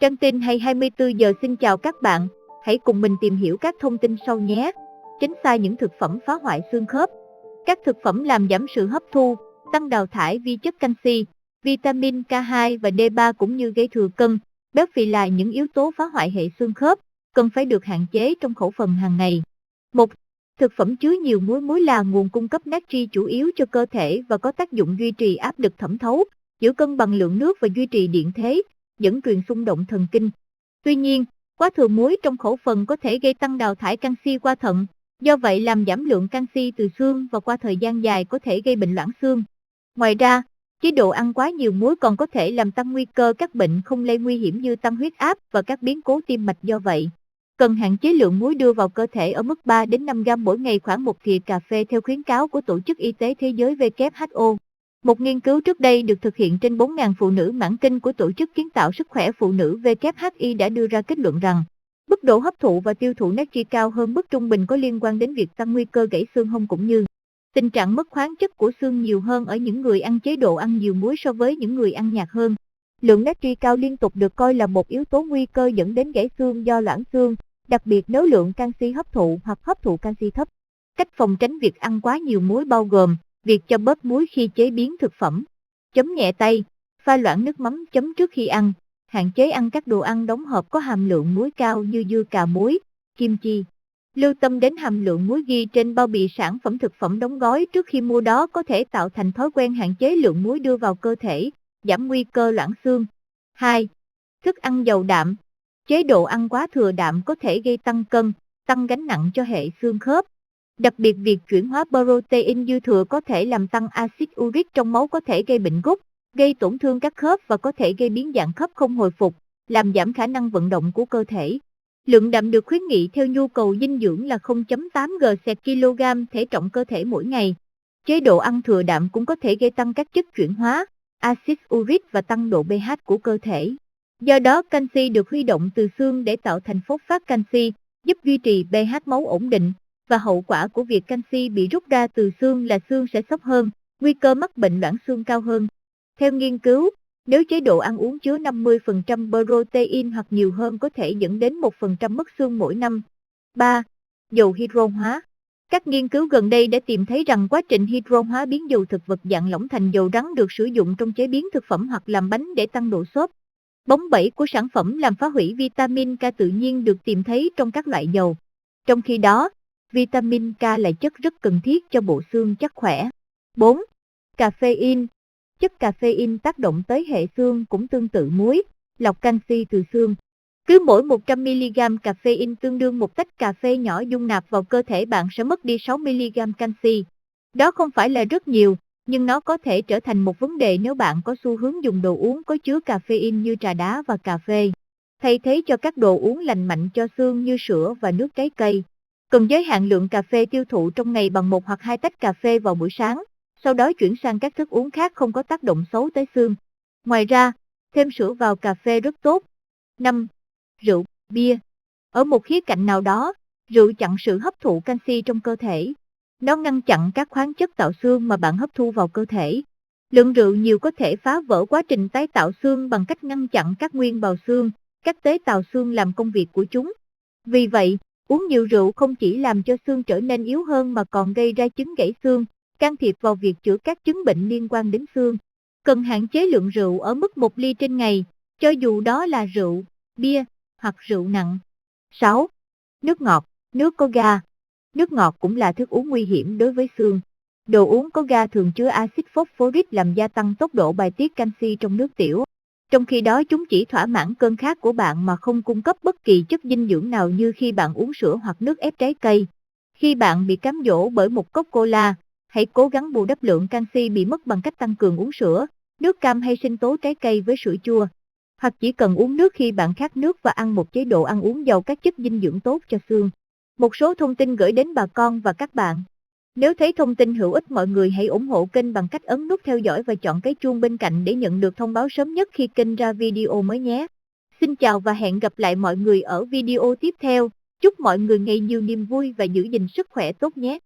Trang tin hay 24 giờ xin chào các bạn, hãy cùng mình tìm hiểu các thông tin sau nhé. Tránh xa những thực phẩm phá hoại xương khớp. Các thực phẩm làm giảm sự hấp thu, tăng đào thải vi chất canxi, vitamin K2 và D3 cũng như gây thừa cân, béo phì là những yếu tố phá hoại hệ xương khớp, cần phải được hạn chế trong khẩu phần hàng ngày. 1. Thực phẩm chứa nhiều muối. Muối là nguồn cung cấp natri chủ yếu cho cơ thể và có tác dụng duy trì áp lực thẩm thấu, giữ cân bằng lượng nước và duy trì điện thế, dẫn truyền xung động thần kinh. Tuy nhiên, quá thừa muối trong khẩu phần có thể gây tăng đào thải canxi qua thận, do vậy làm giảm lượng canxi từ xương và qua thời gian dài có thể gây bệnh loãng xương. Ngoài ra, chế độ ăn quá nhiều muối còn có thể làm tăng nguy cơ các bệnh không lây nguy hiểm như tăng huyết áp và các biến cố tim mạch. Do vậy, cần hạn chế lượng muối đưa vào cơ thể ở mức 3 đến 5 gram mỗi ngày, khoảng 1 thìa cà phê theo khuyến cáo của Tổ chức Y tế Thế giới WHO. Một nghiên cứu trước đây được thực hiện trên 4.000 phụ nữ mãn kinh của Tổ chức Kiến tạo Sức khỏe Phụ nữ WHI đã đưa ra kết luận rằng, mức độ hấp thụ và tiêu thụ natri cao hơn mức trung bình có liên quan đến việc tăng nguy cơ gãy xương hông cũng như tình trạng mất khoáng chất của xương nhiều hơn ở những người ăn chế độ ăn nhiều muối so với những người ăn nhạt hơn. Lượng natri cao liên tục được coi là một yếu tố nguy cơ dẫn đến gãy xương do loãng xương, đặc biệt nếu lượng canxi hấp thụ hoặc hấp thụ canxi thấp. Cách phòng tránh việc ăn quá nhiều muối bao gồm việc cho bớt muối khi chế biến thực phẩm, chấm nhẹ tay, pha loãng nước mắm chấm trước khi ăn, hạn chế ăn các đồ ăn đóng hộp có hàm lượng muối cao như dưa cà muối, kim chi. Lưu tâm đến hàm lượng muối ghi trên bao bì sản phẩm thực phẩm đóng gói trước khi mua, đó có thể tạo thành thói quen hạn chế lượng muối đưa vào cơ thể, giảm nguy cơ loãng xương. 2. Thức ăn giàu đạm. Chế độ ăn quá thừa đạm có thể gây tăng cân, tăng gánh nặng cho hệ xương khớp. Đặc biệt việc chuyển hóa protein dư thừa có thể làm tăng axit uric trong máu, có thể gây bệnh gút, gây tổn thương các khớp và có thể gây biến dạng khớp không hồi phục, làm giảm khả năng vận động của cơ thể. Lượng đạm được khuyến nghị theo nhu cầu dinh dưỡng là 0.8 g/kg thể trọng cơ thể mỗi ngày. Chế độ ăn thừa đạm cũng có thể gây tăng các chất chuyển hóa, axit uric và tăng độ pH của cơ thể. Do đó, canxi được huy động từ xương để tạo thành phốt phát canxi, giúp duy trì pH máu ổn định, và hậu quả của việc canxi bị rút ra từ xương là xương sẽ xóc hơn, nguy cơ mắc bệnh loãng xương cao hơn. Theo nghiên cứu, nếu chế độ ăn uống chứa 50% protein hoặc nhiều hơn có thể dẫn đến 1% mất xương mỗi năm. 3. Dầu hydro hóa. Các nghiên cứu gần đây đã tìm thấy rằng quá trình hydro hóa biến dầu thực vật dạng lỏng thành dầu rắn được sử dụng trong chế biến thực phẩm hoặc làm bánh để tăng độ xốp. Bóng bẩy của sản phẩm làm phá hủy vitamin K tự nhiên được tìm thấy trong các loại dầu. Trong khi đó, vitamin K là chất rất cần thiết cho bộ xương chắc khỏe. 4. Caffeine. Chất caffeine tác động tới hệ xương cũng tương tự muối, lọc canxi từ xương. Cứ mỗi 100mg caffeine tương đương một tách cà phê nhỏ dung nạp vào cơ thể bạn sẽ mất đi 6mg canxi. Đó không phải là rất nhiều, nhưng nó có thể trở thành một vấn đề nếu bạn có xu hướng dùng đồ uống có chứa caffeine như trà đá và cà phê, thay thế cho các đồ uống lành mạnh cho xương như sữa và nước trái cây. Cần giới hạn lượng cà phê tiêu thụ trong ngày bằng 1 hoặc 2 tách cà phê vào buổi sáng, sau đó chuyển sang các thức uống khác không có tác động xấu tới xương. Ngoài ra, thêm sữa vào cà phê rất tốt. 5. Rượu, bia. Ở một khía cạnh nào đó, rượu chặn sự hấp thụ canxi trong cơ thể. Nó ngăn chặn các khoáng chất tạo xương mà bạn hấp thu vào cơ thể. Lượng rượu nhiều có thể phá vỡ quá trình tái tạo xương bằng cách ngăn chặn các nguyên bào xương, các tế bào xương làm công việc của chúng. Vì vậy, uống nhiều rượu không chỉ làm cho xương trở nên yếu hơn mà còn gây ra chứng gãy xương, can thiệp vào việc chữa các chứng bệnh liên quan đến xương. Cần hạn chế lượng rượu ở mức 1 ly trên ngày, cho dù đó là rượu, bia hoặc rượu nặng. 6. Nước ngọt, nước có ga. Nước ngọt cũng là thức uống nguy hiểm đối với xương. Đồ uống có ga thường chứa axit phosphoric làm gia tăng tốc độ bài tiết canxi trong nước tiểu. Trong khi đó chúng chỉ thỏa mãn cơn khát của bạn mà không cung cấp bất kỳ chất dinh dưỡng nào như khi bạn uống sữa hoặc nước ép trái cây. Khi bạn bị cám dỗ bởi một cốc cola, hãy cố gắng bù đắp lượng canxi bị mất bằng cách tăng cường uống sữa, nước cam hay sinh tố trái cây với sữa chua. Hoặc chỉ cần uống nước khi bạn khát nước và ăn một chế độ ăn uống giàu các chất dinh dưỡng tốt cho xương. Một số thông tin gửi đến bà con và các bạn. Nếu thấy thông tin hữu ích, mọi người hãy ủng hộ kênh bằng cách ấn nút theo dõi và chọn cái chuông bên cạnh để nhận được thông báo sớm nhất khi kênh ra video mới nhé. Xin chào và hẹn gặp lại mọi người ở video tiếp theo. Chúc mọi người ngày nhiều niềm vui và giữ gìn sức khỏe tốt nhé.